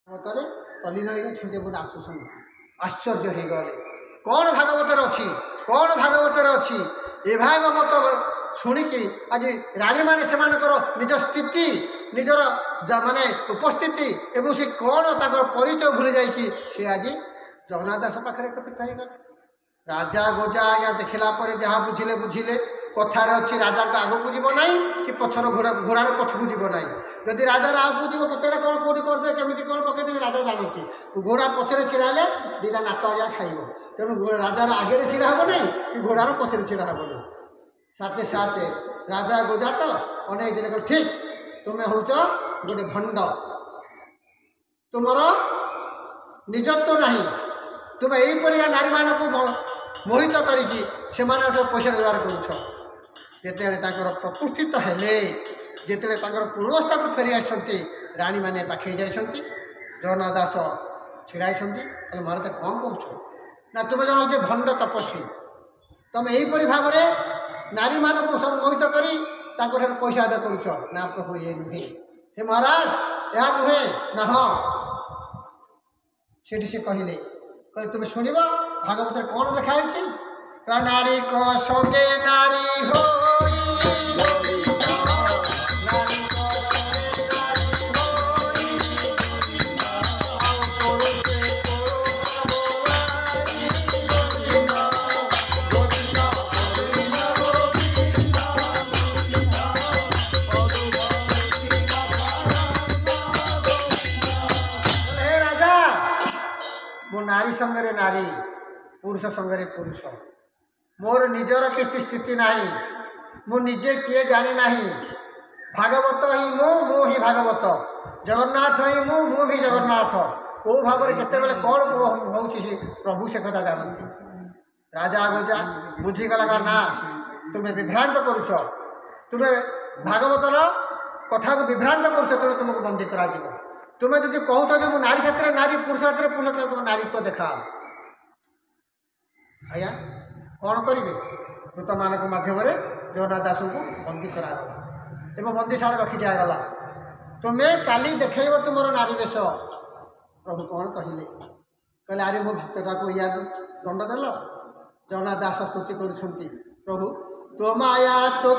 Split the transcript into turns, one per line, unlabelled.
ମତରେ ତଲ୍ଲୀନ ହେଇଛନ୍ତି ବୋଧେ ଆସୁଛନ୍ତି ଆଶ୍ଚର୍ଯ୍ୟ ହେଇଗଲେ। କ'ଣ ଭାଗବତରେ ଅଛି, କ'ଣ ଭାଗବତରେ ଅଛି? ଏ ଭାଗବତ ଶୁଣିକି ଆଜି ରାଣୀମାନେ ସେମାନଙ୍କର ନିଜ ସ୍ଥିତି, ନିଜର ମାନେ ଉପସ୍ଥିତି ଏବଂ ସେ କ'ଣ ତାଙ୍କର ପରିଚୟ ଭୁଲି ଯାଇକି ସେ ଆଜି ଜଗନ୍ନାଥ ଦାସ ପାଖରେ ଏକତ୍ରିତ ହେଇଗଲେ। ରାଜା ଗୋଜା ଆଜ୍ଞା ଦେଖିଲା ପରେ ଯାହା ବୁଝିଲେ ବୁଝିଲେ, କଥାରେ ଅଛି ରାଜାଙ୍କ ଆଗକୁ ଯିବ ନାହିଁ କି ପଛର ଘୋଡ଼ାର ପଛକୁ ଯିବ ନାହିଁ। ଯଦି ରାଜାର ଆଗକୁ ଯିବ କେତେବେଳେ କ'ଣ କେଉଁଠି କରିଦେବେ, କେମିତି କ'ଣ ପକାଇଦେବେ ରାଜା ଜାଣନ୍ତି। ଘୋଡ଼ା ପଛରେ ଛିଡ଼ା ହେଲେ ଦୁଇଟା ନାତ ଆଜ୍ଞା ଖାଇବ। ତେଣୁ ରାଜାର ଆଗରେ ଛିଡ଼ା ହେବ ନାହିଁ କି ଘୋଡ଼ାର ପଛରେ ଛିଡ଼ା ହେବ ନାହିଁ। ସାଥେ ସାଥେ ରାଜା ଗୋଜା ତ ଅନେକ ଦିନ କହିଲେ ଠିକ୍, ତୁମେ ହେଉଛ ଗୋଟେ ଭଣ୍ଡ, ତୁମର ନିଜତ୍ୱ ନାହିଁ, ତୁମେ ଏହିପରିକା ନାରୀମାନଙ୍କୁ ମୋହିତ କରିକି ସେମାନଙ୍କର ପଇସା ରୋଜଗାର କରୁଛ। ଯେତେବେଳେ ତାଙ୍କର ପ୍ରକୃତିତ ହେଲେ, ଯେତେବେଳେ ତାଙ୍କର ପୂର୍ବାବସ୍ଥାକୁ ଫେରି ଆସିଛନ୍ତି, ରାଣୀମାନେ ପାଖେଇ ଯାଇଛନ୍ତି। ଜଗନ୍ନାଥ ଦାସ ଛିଡ଼ା ହେଇଛନ୍ତି, କହିଲେ ମହାରାଜ କ'ଣ କହୁଛ? ନା ତୁମେ ଜଣେ ହେଉଛି ଭଣ୍ଡ ତପସ୍ୱୀ, ତୁମେ ଏହିପରି ଭାବରେ ନାରୀମାନଙ୍କୁ ମୋହିତ କରି ତାଙ୍କଠାରୁ ପଇସା ଆଦାୟ କରୁଛ। ନା ପ୍ରଭୁ ଇଏ ନୁହେଁ, ହେ ମହାରାଜ ଏହା ନୁହେଁ। ନା ହଁ। ସେଠି ସେ କହିଲେ ତୁମେ ଶୁଣିବ ଭାଗବତରେ କ'ଣ ଲେଖା ହେଇଛି? ନାରୀ କ ସଙ୍ଗେ ନାରୀ ହୋଇ नारी संगे नारी, पुरुष संगे पुरुष, मोर निजर किसी स्थिति नहीं, मु निजे किए जानी नहीं। भागवत ही मु ही भागवत, जगन्नाथ ही मु भी जगन्नाथ। कौ भाव में केत कौन हो प्रभु से कथा जानती। राजा गोजा बुझीगला ना तुम्हें विभ्रांत करुछ, तुम्हें भागवतर कथा को विभ्रांत करुछ, तेणु तुमको बंदी करा। तुम्हें जो कहूच जो मु नारी क्षेत्र नारी, पुरुष क्षेत्र पुरुष, तुम नारीत्व देखा। आज्ञा कौन करेंगे? दूत मान मध्यम जगन्नाथ दास को बंदी करागला एवं बंदीशाला रखी दिगला। तुम्हें काली देखब तुम नारी वेश। प्रभु कौन कहले? कहले अरे मो भक्तटा को या दंड देल। जगन्नाथ दास स्तुति करुँच, प्रभु तो माया तो